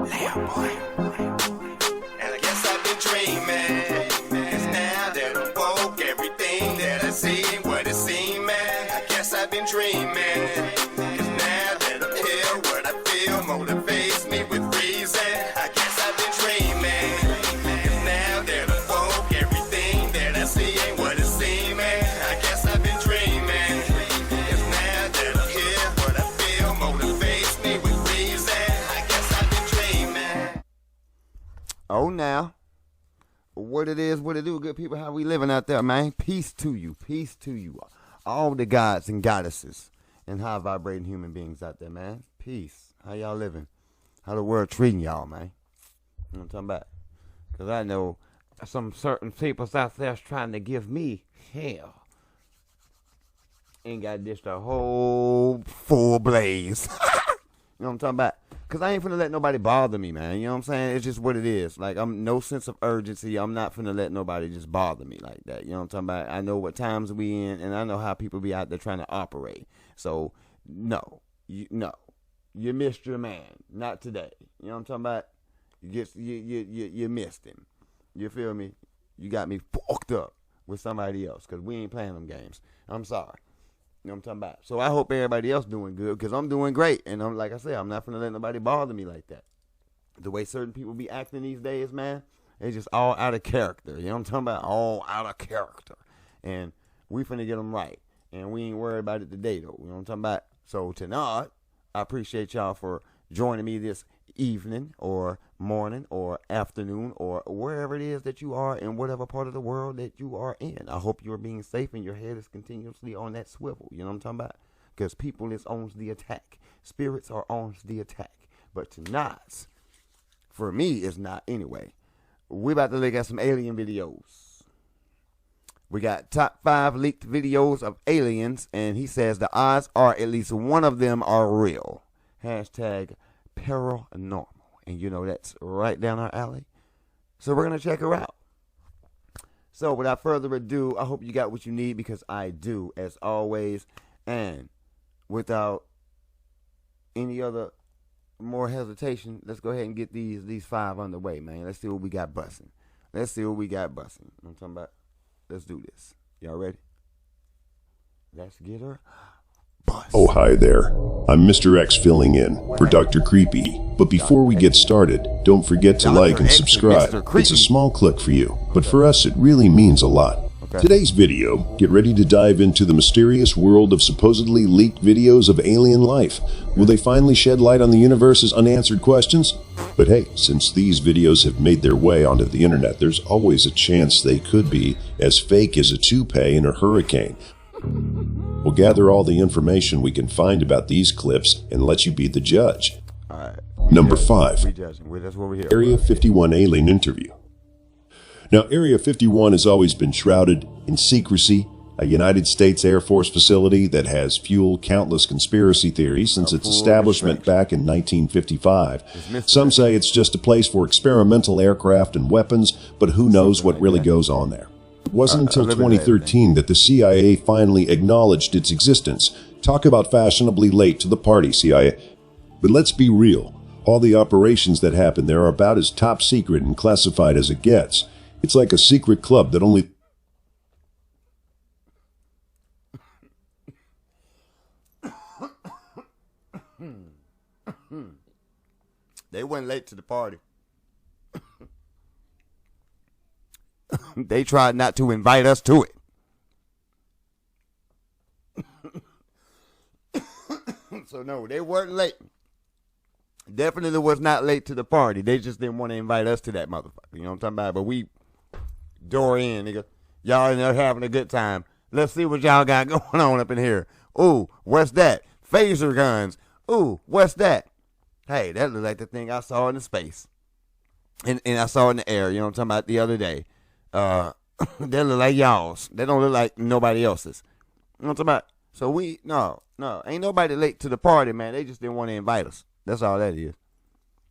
And I guess I've been dreaming, 'cause now that I'm woke, everything that I see ain't what it seems, man. I guess I've been dreaming, 'cause now that I'm here, what I feel motivates me with reason. I guess I've been dreaming, 'cause now that I'm woke, everything that I see ain't what it seems, man. I guess I've been dreaming, 'cause now that I'm here, what I feel motivates me with reason. I guess I've been dreaming. Oh, now, what it is, what it do, good people, how we living out there, man. Peace to you, all the gods and goddesses and high vibrating human beings out there, man. Peace. How y'all living? How the world treating y'all, man? You know what I'm talking about? Because I know some certain peoples out there trying to give me hell. Ain't got dished a whole full blaze. You know what I'm talking about? Because I ain't finna let nobody bother me, man. You know what I'm saying? It's just what it is. Like, I'm no sense of urgency. I'm not finna let nobody just bother me like that. You know what I'm talking about? I know what times we in, and I know how people be out there trying to operate. So, no. You missed your man. Not today. You know what I'm talking about? You missed him. You feel me? You got me fucked up with somebody else because we ain't playing them games. I'm sorry. You know what I'm talking about? So I hope everybody else doing good because I'm doing great. And I'm like I said, I'm not going to let nobody bother me like that. The way certain people be acting these days, man, it's just all out of character. You know what I'm talking about? All out of character. And we finna get them right. And we ain't worried about it today, though. You know what I'm talking about? So tonight, I appreciate y'all for joining me this evening or morning or afternoon or wherever it is that you are in whatever part of the world that you are in. I hope you're being safe and your head is continuously on that swivel. You know what I'm talking about? Because people is on the attack. Spirits are on the attack. But tonight's, for me, is not anyway. We about to look at some alien videos. We got top 5 leaked videos of aliens, and he says the odds are at least one of them are real. Hashtag paranormal. And you know that's right down our alley. So we're going to check her out. So without further ado, I hope you got what you need because I do, as always. And without any other more hesitation, let's go ahead and get these 5 underway, man. Let's see what we got busting. You know what I'm talking about? Let's do this. Y'all ready? Let's get her. Bust. Oh, hi there. I'm Mr. X filling in for Dr. Creepy. But before we get started, don't forget to like and subscribe. It's a small click for you, but for us it really means a lot. Okay. Today's video, get ready to dive into the mysterious world of supposedly leaked videos of alien life. Will they finally shed light on the universe's unanswered questions? But hey, since these videos have made their way onto the internet, there's always a chance they could be as fake as a toupee in a hurricane. We'll gather all the information we can find about these clips and let you be the judge. All right. Number 5. That's what we're here. Area 51 alien interview. Now, Area 51 has always been shrouded in secrecy, a United States Air Force facility that has fueled countless conspiracy theories since its establishment back in 1955. Some say it's just a place for experimental aircraft and weapons, but who knows what really goes on there. It wasn't until 2013 that the CIA finally acknowledged its existence. Talk about fashionably late to the party, CIA. But let's be real. All the operations that happen there are about as top secret and classified as it gets. It's like a secret club that only... They went late to the party. They tried not to invite us to it. So no, they weren't late. Definitely was not late to the party. They just didn't want to invite us to that motherfucker. You know what I'm talking about? But we door in, nigga. Y'all in there having a good time. Let's see what y'all got going on up in here. Ooh, what's that? Phaser guns. Ooh, what's that? Hey, that looks like the thing I saw in the space. And I saw in the air, you know what I'm talking about, the other day. They look like y'all's. They don't look like nobody else's. You know what I'm talking about? So no. Ain't nobody late to the party, man. They just didn't want to invite us. That's all that is.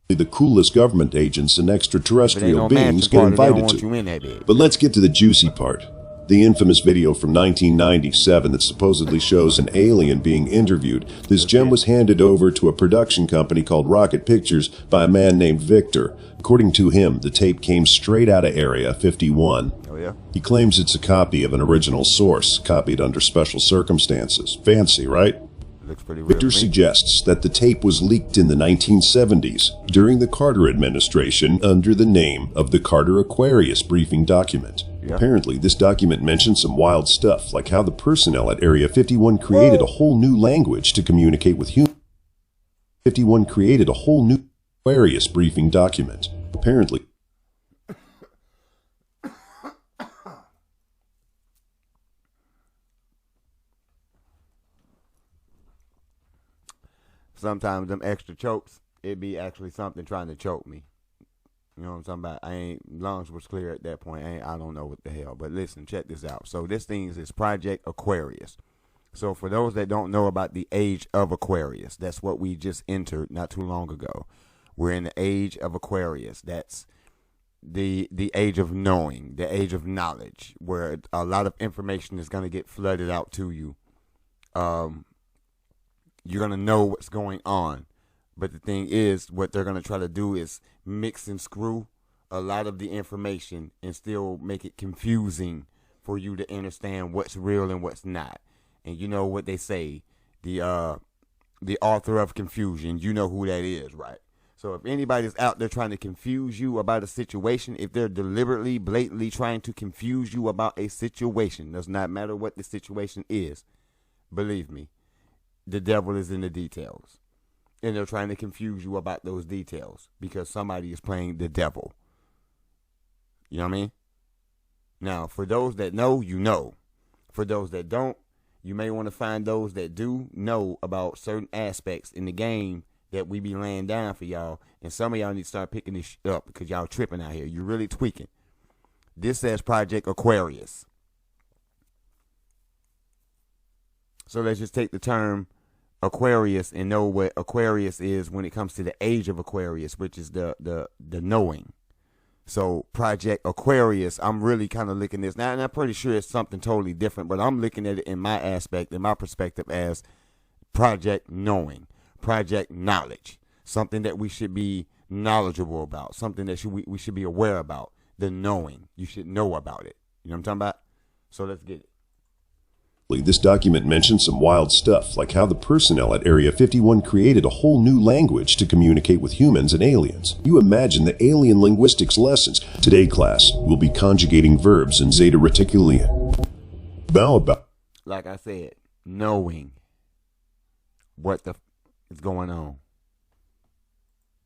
The coolest government agents and extraterrestrial beings get invited to. But let's get to the juicy part. The infamous video from 1997 that supposedly shows an alien being interviewed. This gem was handed over to a production company called Rocket Pictures by a man named Victor. According to him, the tape came straight out of Area 51. Oh, yeah? He claims it's a copy of an original source, copied under special circumstances. Fancy, right? Looks pretty real. Victor suggests that the tape was leaked in the 1970s during the Carter administration under the name of the Carter Aquarius briefing document. Yeah. Apparently, this document mentions some wild stuff, like how the personnel at Area 51 created a whole new language to communicate with humans. 51 created a whole new Aquarius briefing document. Apparently, sometimes them extra chokes, it be actually something trying to choke me. You know what I'm talking about? I ain't, lungs was clear at that point. I don't know what the hell. But listen, check this out. So this thing is Project Aquarius. So for those that don't know about the age of Aquarius, that's what we just entered not too long ago. We're in the age of Aquarius. That's the age of knowing, the age of knowledge, where a lot of information is going to get flooded out to you. You're going to know what's going on. But the thing is, what they're going to try to do is mix and screw a lot of the information and still make it confusing for you to understand what's real and what's not. And you know what they say, the author of confusion, you know who that is, right? So if anybody's out there trying to confuse you about a situation, if they're deliberately, blatantly trying to confuse you about a situation, does not matter what the situation is, believe me, the devil is in the details. And they're trying to confuse you about those details because somebody is playing the devil. You know what I mean? Now, for those that know, you know. For those that don't, you may want to find those that do know about certain aspects in the game that we be laying down for y'all. And some of y'all need to start picking this shit up because y'all tripping out here. You're really tweaking. This says Project Aquarius. So let's just take the term Aquarius and know what Aquarius is when it comes to the age of Aquarius, which is the knowing. So Project Aquarius, I'm really kind of looking at this now, and I'm pretty sure it's something totally different, but I'm looking at it in my aspect, in my perspective, as Project Knowing, Project Knowledge, something that we should be knowledgeable about, something that we should be aware about, the knowing. You should know about it. You know what I'm talking about? So let's get it. this document mentions some wild stuff, like how the personnel at Area 51 created a whole new language to communicate with humans and aliens. You imagine the alien linguistics lessons. Today, class, we'll be conjugating verbs in Zeta Reticulium. Like I said, knowing what the is going on.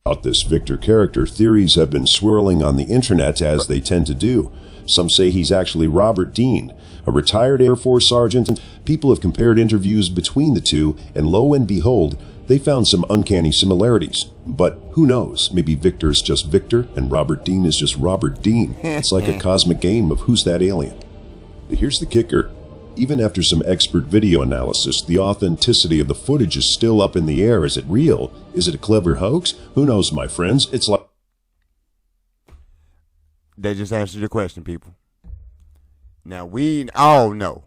About this Victor character, theories have been swirling on the internet, as they tend to do. Some say he's actually Robert Dean, a retired Air Force sergeant. People have compared interviews between the two, and lo and behold, they found some uncanny similarities. But who knows? Maybe Victor's just Victor, and Robert Dean is just Robert Dean. It's like a cosmic game of who's that alien. But here's the kicker. Even after some expert video analysis, the authenticity of the footage is still up in the air. Is it real? Is it a clever hoax? Who knows, my friends? It's like... They just answered your question, people. Now, we all know.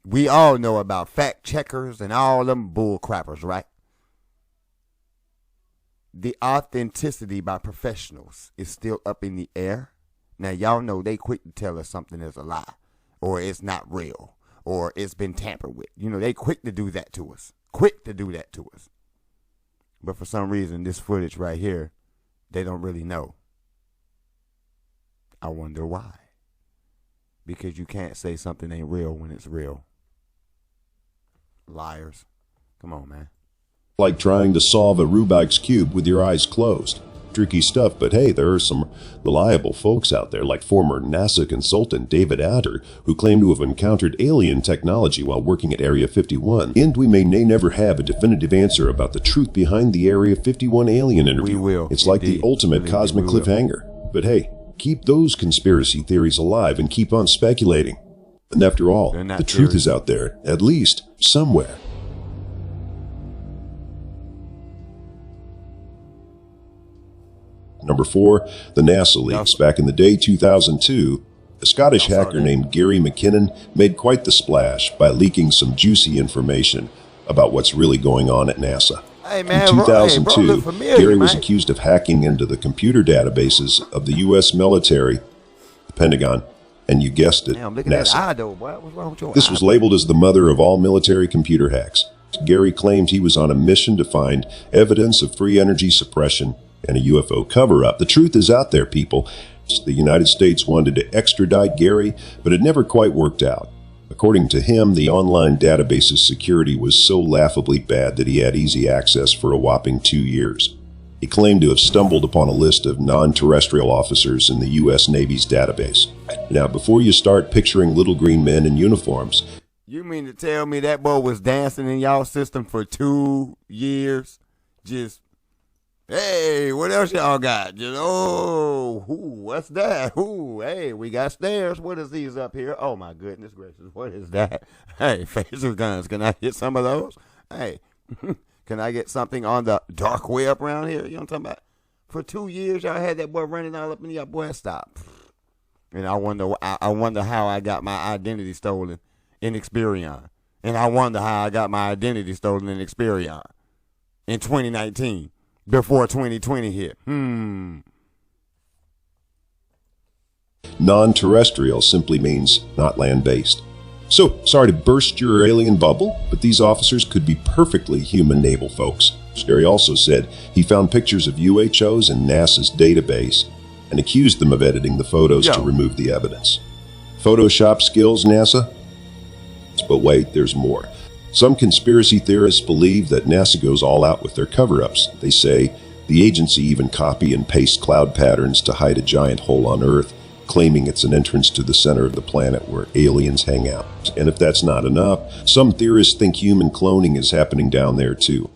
We all know about fact checkers and all them bull crappers, right? The authenticity by professionals is still up in the air. Now, y'all know they quick to tell us something is a lie, or it's not real, or it's been tampered with. You know, they quick to do that to us. Quick to do that to us. But for some reason, this footage right here, they don't really know. I wonder why. Because you can't say something ain't real when it's real. Liars. Come on, man. Like trying to solve a Rubik's Cube with your eyes closed. Tricky stuff, but hey, there are some reliable folks out there, like former NASA consultant David Adder, who claimed to have encountered alien technology while working at Area 51. And we may never have a definitive answer about the truth behind the Area 51 alien interview. We will. It's like the ultimate cosmic cliffhanger. But hey, keep those conspiracy theories alive and keep on speculating. And after all, the truth is out there, at least somewhere. Number 4, the NASA leaks. Back in the day, 2002, A Scottish hacker named Gary McKinnon made quite the splash by leaking some juicy information about what's really going on at NASA. Hey, man, In 2002, look familiar, Gary was man. accused of hacking into the computer databases of the U.S. military, the Pentagon, and you guessed it, Damn, look at that NASA. eye, though, boy. What's wrong with your This eye? was labeled as the mother of all military computer hacks. Gary claimed he was on a mission to find evidence of free energy suppression and a UFO cover-up. The truth is out there, people. The United States wanted to extradite Gary, but it never quite worked out. According to him, the online database's security was so laughably bad that he had easy access for a whopping 2 years. He claimed to have stumbled upon a list of non-terrestrial officers in the U.S. Navy's database. Now, before you start picturing little green men in uniforms, You mean to tell me that boy was dancing in y'all system for 2 years? Just, hey, what else y'all got? Just, oh, what's that? Ooh, hey, we got stairs. What is these up here? Oh, my goodness gracious, what is that? Hey, phaser guns, can I get some of those? Hey, can I get something on the dark web around here? You know what I'm talking about? For 2 years, y'all had that boy running all up in y'all. Boy, stop. And I wonder how I got my identity stolen in Experion. And I wonder how I got my identity stolen in Experion in 2019 before 2020 hit. non-terrestrial simply means not land-based. So, sorry to burst your alien bubble, but these officers could be perfectly human naval folks. Gary also said he found pictures of UHOs in NASA's database and accused them of editing the photos to remove the evidence. Photoshop skills, NASA? But wait, there's more. Some conspiracy theorists believe that NASA goes all out with their cover-ups. They say the agency even copy and paste cloud patterns to hide a giant hole on Earth, claiming it's an entrance to the center of the planet where aliens hang out. And if that's not enough, some theorists think human cloning is happening down there too.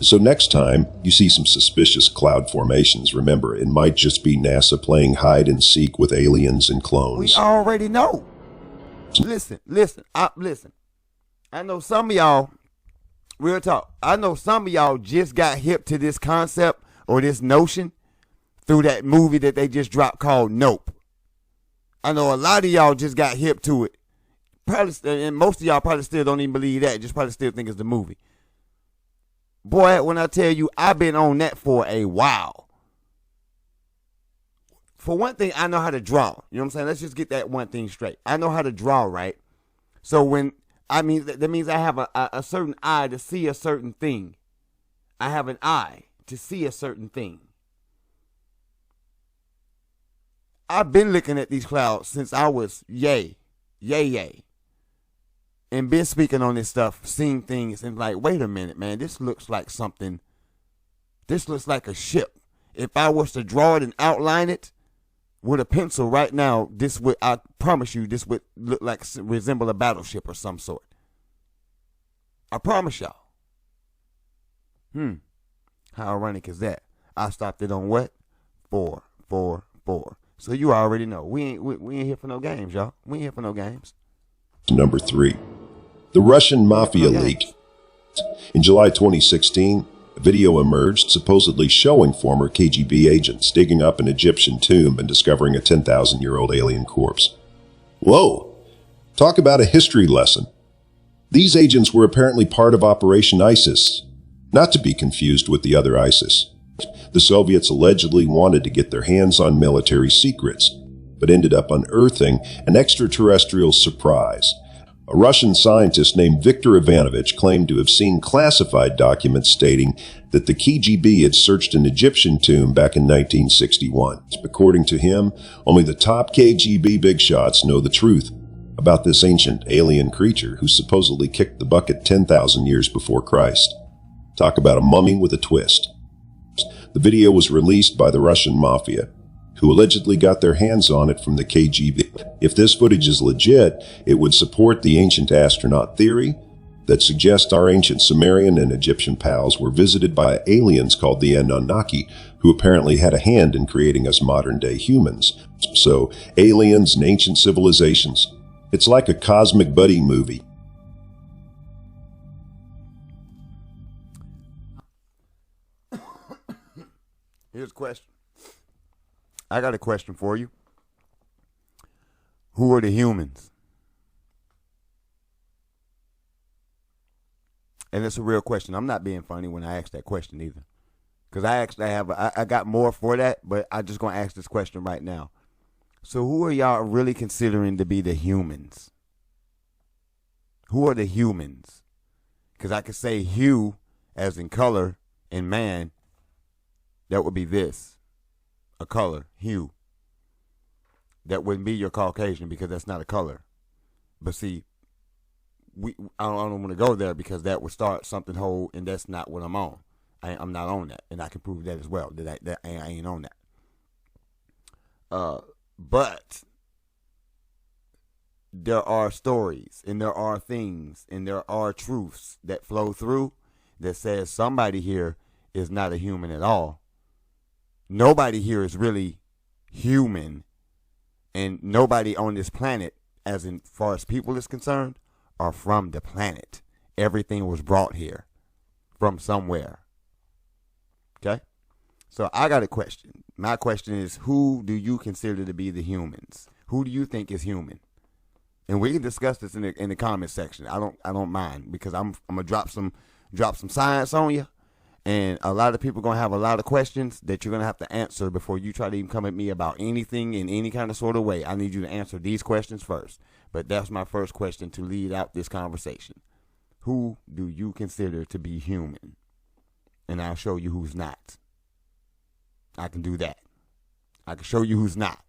So next time you see some suspicious cloud formations, remember, it might just be NASA playing hide and seek with aliens and clones. We already know. Listen. I know some of y'all, real talk, I know some of y'all just got hip to this concept or this notion through that movie that they just dropped called Nope. I know a lot of y'all just got hip to it. Probably, and most of y'all probably still don't even believe that. Just probably still think it's the movie. Boy, when I tell you, I've been on that for a while. For one thing, I know how to draw. You know what I'm saying? Let's just get that one thing straight. I know how to draw, right? So that means I have a certain eye to see a certain thing. I have an eye to see a certain thing. I've been looking at these clouds since I was yay. And been speaking on this stuff, seeing things, and like, wait a minute, man, this looks like something. This looks like a ship. If I was to draw it and outline it with a pencil right now, I promise you, this would look like, resemble a battleship or some sort. I promise y'all. How ironic is that? I stopped it on what? 4, 4, 4. So you already know. We ain't here for no games, y'all. We ain't here for no games. Number 3. The Russian Mafia leak. In July 2016, a video emerged supposedly showing former KGB agents digging up an Egyptian tomb and discovering a 10,000-year-old alien corpse. Whoa! Talk about a history lesson. These agents were apparently part of Operation ISIS, not to be confused with the other ISIS. The Soviets allegedly wanted to get their hands on military secrets, but ended up unearthing an extraterrestrial surprise. A Russian scientist named Viktor Ivanovich claimed to have seen classified documents stating that the KGB had searched an Egyptian tomb back in 1961. According to him, only the top KGB big shots know the truth about this ancient alien creature who supposedly kicked the bucket 10,000 years before Christ. Talk about a mummy with a twist. The video was released by the Russian Mafia, who allegedly got their hands on it from the KGB. If this footage is legit, it would support the ancient astronaut theory that suggests our ancient Sumerian and Egyptian pals were visited by aliens called the Anunnaki, who apparently had a hand in creating us modern-day humans. So, aliens and ancient civilizations. It's like a cosmic buddy movie. Here's a question. I got a question for you. Who are the humans? And it's a real question. I'm not being funny when I ask that question either. Because I actually I got more for that, but I'm just going to ask this question right now. So who are y'all really considering to be the humans? Who are the humans? Because I could say hue as in color and man. That would be this. A color, hue. That wouldn't be your Caucasian because that's not a color. But see, I don't want to go there because that would start something whole, and that's not what I'm on. I'm not on that, and I can prove that as well. That I ain't on that. But there are stories, and there are things, and there are truths that flow through that says somebody here is not a human at all. Nobody here is really human, and nobody on this planet, as far as people is concerned, are from the planet. Everything was brought here from somewhere. Okay? So I got a question. My question is, who do you consider to be the humans? Who do you think is human? And we can discuss this in the comment section. I don't mind, because I'm gonna drop some science on you, and a lot of people gonna have a lot of questions that you're gonna have to answer before you try to even come at me about anything in any kind of sort of way. I need you to answer these questions first. But that's my first question to lead out this conversation. Who do you consider to be human? And I'll show you who's not. I can do that. I can show you who's not.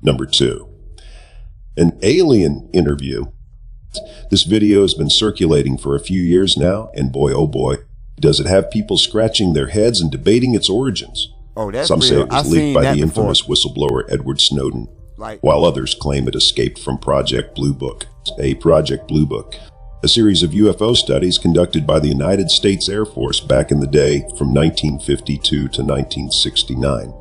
Number 2, an alien interview. This video has been circulating for a few years now, and boy, oh boy, does it have people scratching their heads and debating its origins. Oh, that's Some real. say it was leaked by the before. infamous whistleblower Edward Snowden, while others claim it escaped from Project Blue Book. Project Blue Book, a series of UFO studies conducted by the United States Air Force back in the day from 1952 to 1969.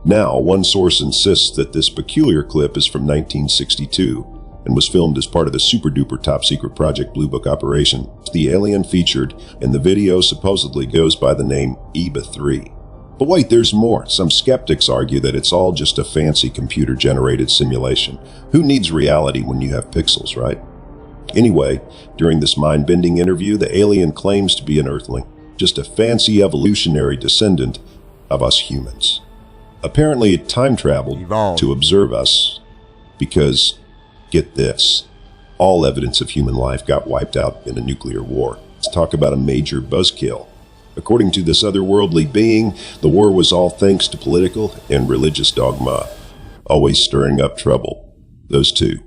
Now, one source insists that this peculiar clip is from 1962 and was filmed as part of the super-duper top-secret Project Blue Book operation. The alien featured in the video supposedly goes by the name EBA-3. But wait, there's more. Some skeptics argue that it's all just a fancy computer-generated simulation. Who needs reality when you have pixels, right? Anyway, during this mind-bending interview, the alien claims to be an Earthling, just a fancy evolutionary descendant of us humans. Apparently, it time-traveled to observe us because, get this, all evidence of human life got wiped out in a nuclear war. Let's talk about a major buzzkill. According to this otherworldly being, the war was all thanks to political and religious dogma, always stirring up trouble. Those two.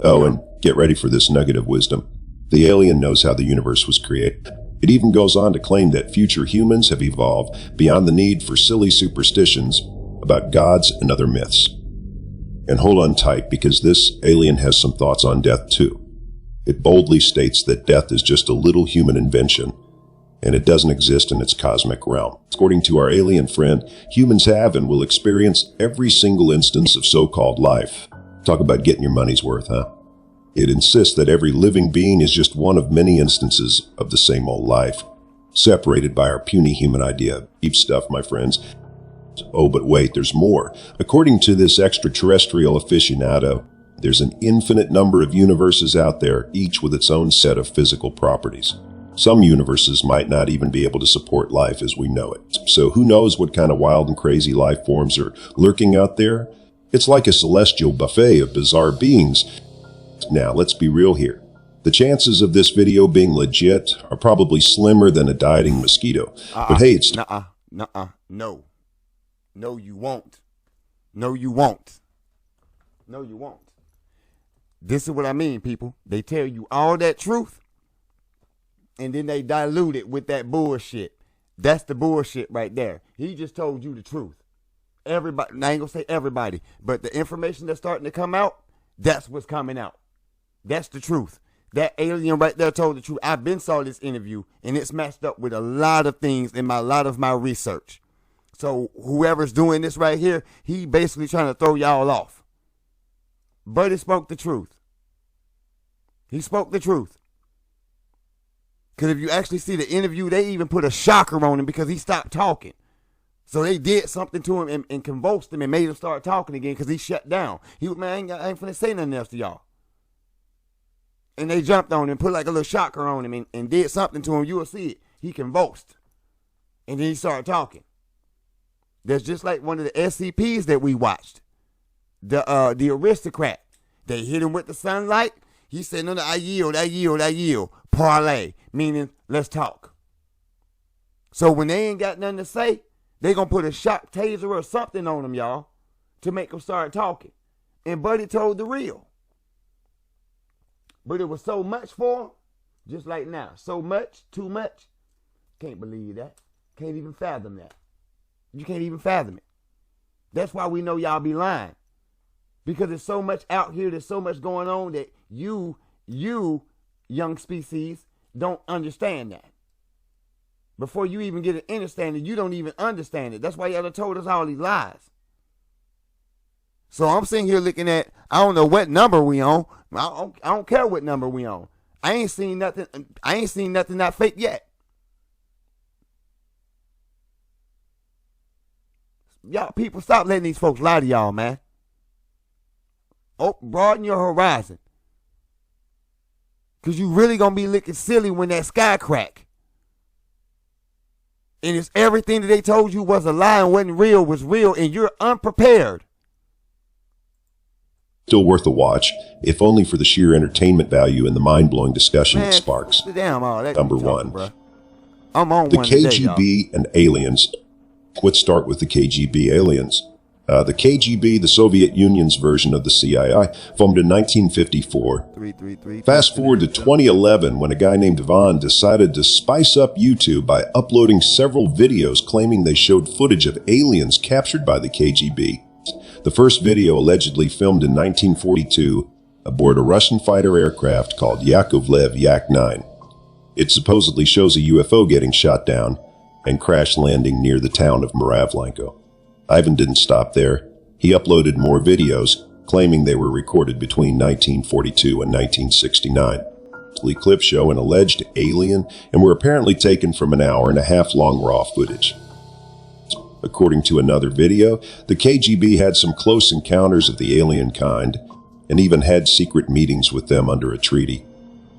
Oh, and get ready for this nugget of wisdom. The alien knows how the universe was created. It even goes on to claim that future humans have evolved beyond the need for silly superstitions about gods and other myths. And hold on tight, because this alien has some thoughts on death too. It boldly states that death is just a little human invention, and it doesn't exist in its cosmic realm. According to our alien friend, humans have and will experience every single instance of so-called life. Talk about getting your money's worth, huh? It insists that every living being is just one of many instances of the same old life, separated by our puny human idea. Deep stuff, my friends. Oh, but wait, there's more. According to this extraterrestrial aficionado, there's an infinite number of universes out there, each with its own set of physical properties. Some universes might not even be able to support life as we know it. So who knows what kind of wild and crazy life forms are lurking out there? It's like a celestial buffet of bizarre beings. Now, let's be real here. The chances of this video being legit are probably slimmer than a dieting mosquito. But hey, it's... No. No, you won't. No, you won't. No, you won't. This is what I mean, people. They tell you all that truth, and then they dilute it with that bullshit. That's the bullshit right there. He just told you the truth. Everybody, I ain't gonna say everybody, but the information that's starting to come out, that's what's coming out. That's the truth. That alien right there told the truth. I've been saw this interview, and it's matched up with a lot of things in a lot of my research. So whoever's doing this right here, he basically trying to throw y'all off. But he spoke the truth. He spoke the truth. Because if you actually see the interview, they even put a shocker on him because he stopped talking. So they did something to him and convulsed him and made him start talking again because he shut down. He was, man, I ain't finna say nothing else to y'all. And they jumped on him, put like a little shocker on him and did something to him. You will see it. He convulsed. And then he started talking. That's just like one of the SCPs that we watched. The aristocrat. They hit him with the sunlight. He said, no, I yield. Parlay, meaning let's talk. So when they ain't got nothing to say, they gonna put a shock taser or something on them, y'all, to make them start talking. And Buddy told the real. But it was so much for him, just like now. So much, too much. Can't believe that. Can't even fathom that. You can't even fathom it. That's why we know y'all be lying. Because there's so much out here, there's so much going on that you, young species, don't understand that. Before you even get an understanding, you don't even understand it. That's why y'all told us all these lies. So I'm sitting here looking at, I don't know what number we on. I don't care what number we on. I ain't seen nothing not fake yet. Y'all people, stop letting these folks lie to y'all, man. Oh, broaden your horizon. Because you really going to be looking silly when that sky crack. And it's everything that they told you was a lie and wasn't real was real, and you're unprepared. Still worth a watch, if only for the sheer entertainment value and the mind-blowing discussion it sparks. Damn, all that Number talking, one, bro. I'm on the one KGB today, and aliens. Let's start with the KGB aliens. The KGB, the Soviet Union's version of the CIA, formed in 1954. Fast forward to 2011 when a guy named Ivan decided to spice up YouTube by uploading several videos claiming they showed footage of aliens captured by the KGB. The first video allegedly filmed in 1942 aboard a Russian fighter aircraft called Yakovlev Yak-9. It supposedly shows a UFO getting shot down and crash landing near the town of Muravlenko. Ivan didn't stop there. He uploaded more videos, claiming they were recorded between 1942 and 1969. The clips show an alleged alien and were apparently taken from an hour-and-a-half-long raw footage. According to another video, the KGB had some close encounters of the alien kind and even had secret meetings with them under a treaty.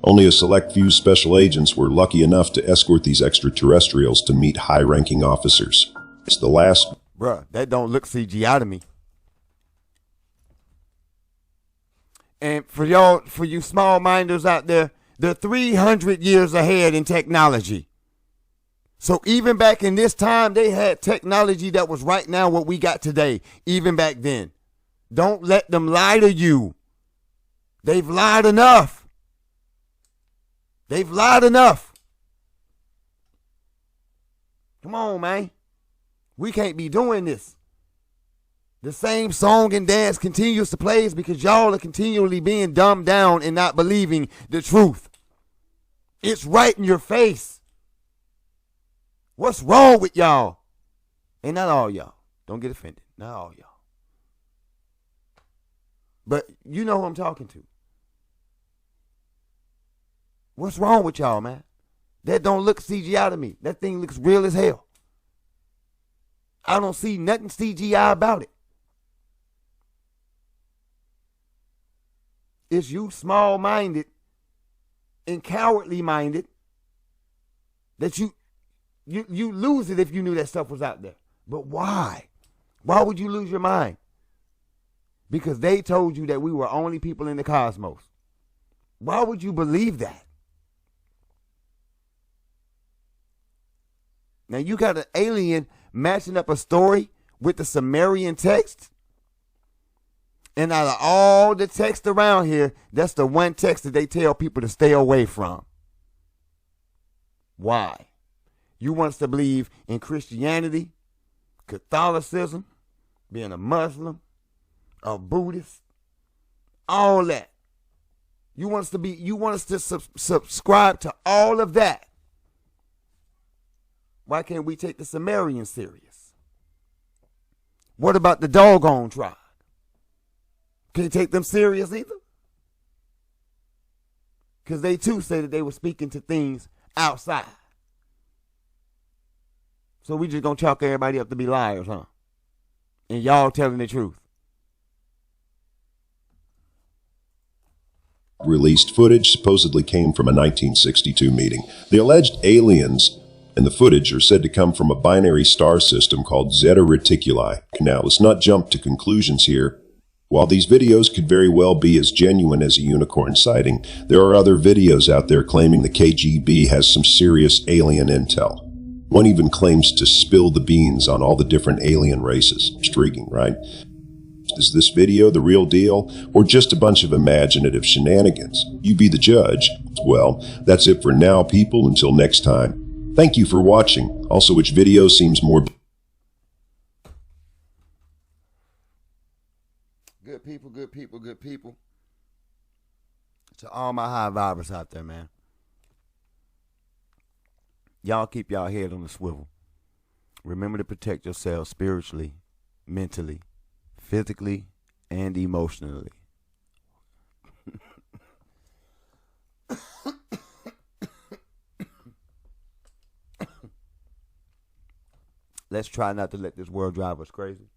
Only a select few special agents were lucky enough to escort these extraterrestrials to meet high-ranking officers. It's the last... Bruh, that don't look CGI to me. And for y'all, for you small minders out there, they're 300 years ahead in technology. So even back in this time, they had technology that was right now what we got today, even back then. Don't let them lie to you. They've lied enough. They've lied enough. Come on, man. We can't be doing this. The same song and dance continues to play because y'all are continually being dumbed down and not believing the truth. It's right in your face. What's wrong with y'all? And not all y'all. Don't get offended. Not all y'all. But you know who I'm talking to. What's wrong with y'all, man? That don't look CGI to me. That thing looks real as hell. I don't see nothing CGI about it. It's you small-minded and cowardly-minded that you lose it if you knew that stuff was out there. But why? Why would you lose your mind? Because they told you that we were only people in the cosmos. Why would you believe that? Now you got an alien matching up a story with the Sumerian text. And out of all the text around here, that's the one text that they tell people to stay away from. Why? You want us to believe in Christianity, Catholicism, being a Muslim, a Buddhist, all that. You want us to subscribe to all of that. Why can't we take the Sumerians serious? What about the doggone tribe? Can you take them serious either? Because they too say that they were speaking to things outside. So we just gonna chalk everybody up to be liars, huh? And y'all telling the truth. Released footage supposedly came from a 1962 meeting. The alleged aliens in the footage are said to come from a binary star system called Zeta Reticuli. Now, let's not jump to conclusions here. While these videos could very well be as genuine as a unicorn sighting, there are other videos out there claiming the KGB has some serious alien intel. One even claims to spill the beans on all the different alien races. Intriguing, right? Is this video the real deal, or just a bunch of imaginative shenanigans? You be the judge. Well, that's it for now, people. Until next time. Thank you for watching. Also, which video seems more... Good people, good people, good people. To all my high vibers out there, man. Y'all keep y'all head on the swivel. Remember to protect yourselves spiritually, mentally, physically, and emotionally. Let's try not to let this world drive us crazy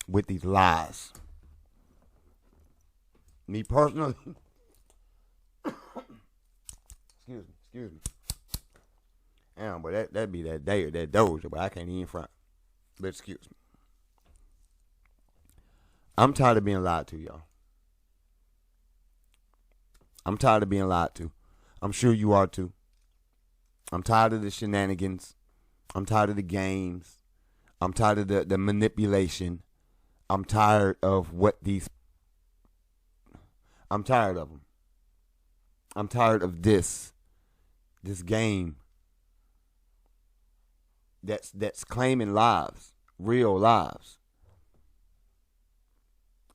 with these lies. Me personally, excuse me. Damn, but that'd be that day or that doze, but I can't eat in front. But excuse me. I'm tired of being lied to, y'all. I'm tired of being lied to. I'm sure you are too. I'm tired of the shenanigans. I'm tired of the games. I'm tired of the manipulation. I'm tired of I'm tired of them. I'm tired of this game that's claiming lives, real lives,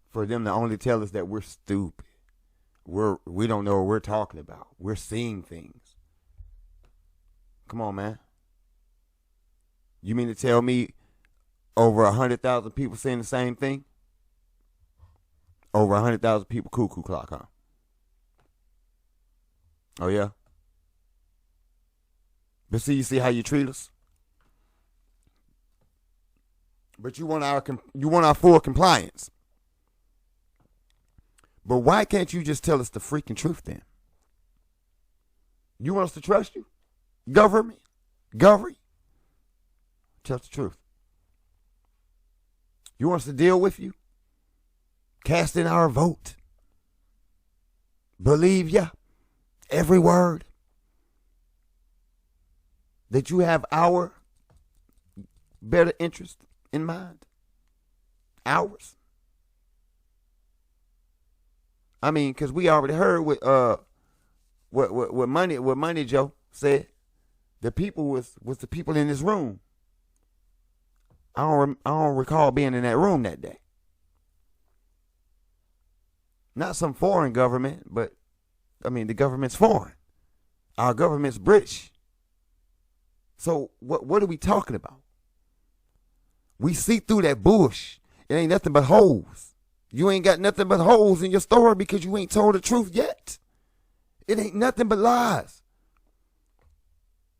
for them to only tell us that we're stupid. We don't know what we're talking about. We're seeing things. Come on, man. You mean to tell me over 100,000 people saying the same thing? Over 100,000 people cuckoo clock, huh? Oh, yeah? But you see how you treat us? But you want our full compliance. But why can't you just tell us the freaking truth then? You want us to trust you? Government? Tell us the truth. You want us to deal with you? Cast in our vote. Believe ya every word. That you have our better interest in mind. Ours. I mean, because we already heard what Money Joe said. The people was the people in this room. I don't recall being in that room that day. Not some foreign government, but I mean the government's foreign. Our government's British. So what are we talking about? We see through that bush. It ain't nothing but holes. You ain't got nothing but holes in your story because you ain't told the truth yet. It ain't nothing but lies.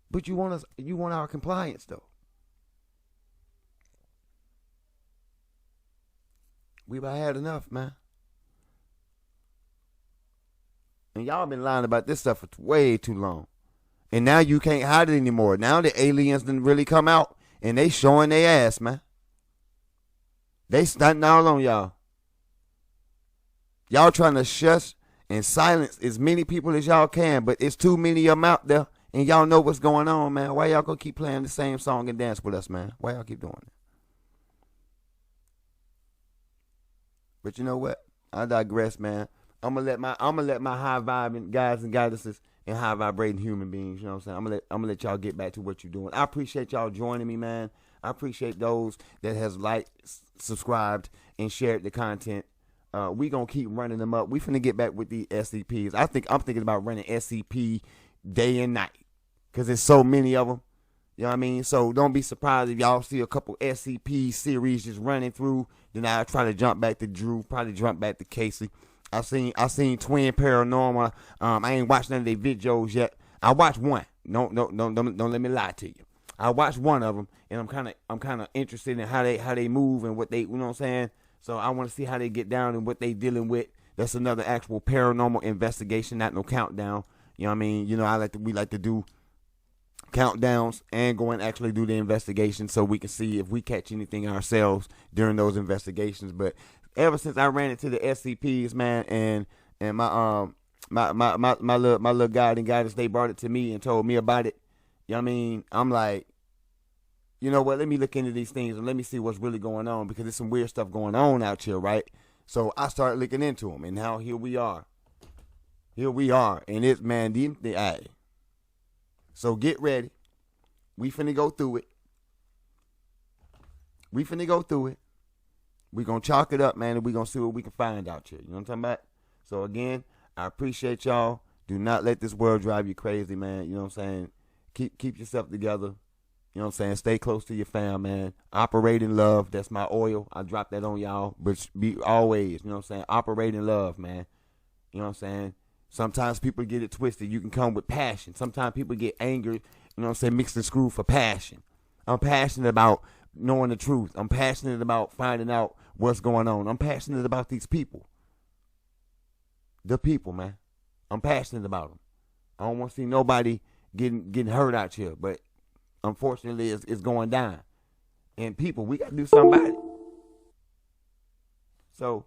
But you want our compliance though. We've had enough, man. And y'all been lying about this stuff for way too long. And now you can't hide it anymore. Now the aliens didn't really come out and they showing their ass, man. They stunting all on y'all. Y'all trying to shush and silence as many people as y'all can, but it's too many of them out there and y'all know what's going on, man. Why y'all gonna keep playing the same song and dance with us, man? Why y'all keep doing it? But you know what? I digress, man. I'm gonna let my high vibing guys and goddesses and high vibrating human beings, you know what I'm saying? I'm gonna let y'all get back to what you're doing. I appreciate y'all joining me, man. I appreciate those that has liked, subscribed, and shared the content. We gonna keep running them up. We finna get back with the SCPs. I'm thinking about running SCP day and night because there's so many of them. You know what I mean? So don't be surprised if y'all see a couple SCP series just running through. Then I'll try to jump back to Drew, probably jump back to Casey. I seen Twin Paranormal. I ain't watched none of their videos yet. I watched one. Don't let me lie to you. I watched one of them, and I'm kind of interested in how they move and what they, you know what I'm saying. So I want to see how they get down and what they dealing with. That's another actual paranormal investigation, not no countdown. You know what I mean? You know, we like to do countdowns and go and actually do the investigation so we can see if we catch anything ourselves during those investigations. But ever since I ran into the SCPs, man, and my little guide and guidance, they brought it to me and told me about it. You know what I mean? I'm like, you know what? Let me look into these things and let me see what's really going on, because there's some weird stuff going on out here, right? So I started looking into them, and now here we are. Here we are, and it's, man, the eye. So get ready. We finna go through it. We gonna chalk it up, man, and we gonna see what we can find out here. You know what I'm talking about? So again, I appreciate y'all. Do not let this world drive you crazy, man. You know what I'm saying? Keep yourself together. You know what I'm saying? Stay close to your fam, man. Operate in love. That's my oil. I drop that on y'all. But be always, you know what I'm saying? Operate in love, man. You know what I'm saying? Sometimes people get it twisted. You can come with passion. Sometimes people get angry, you know what I'm saying, mixed and screwed for passion. I'm passionate about knowing the truth. I'm passionate about finding out what's going on. I'm passionate about these people. The people, man. I'm passionate about them. I don't want to see nobody getting hurt out here, but unfortunately, it's going down. And people, we got to do something about it. So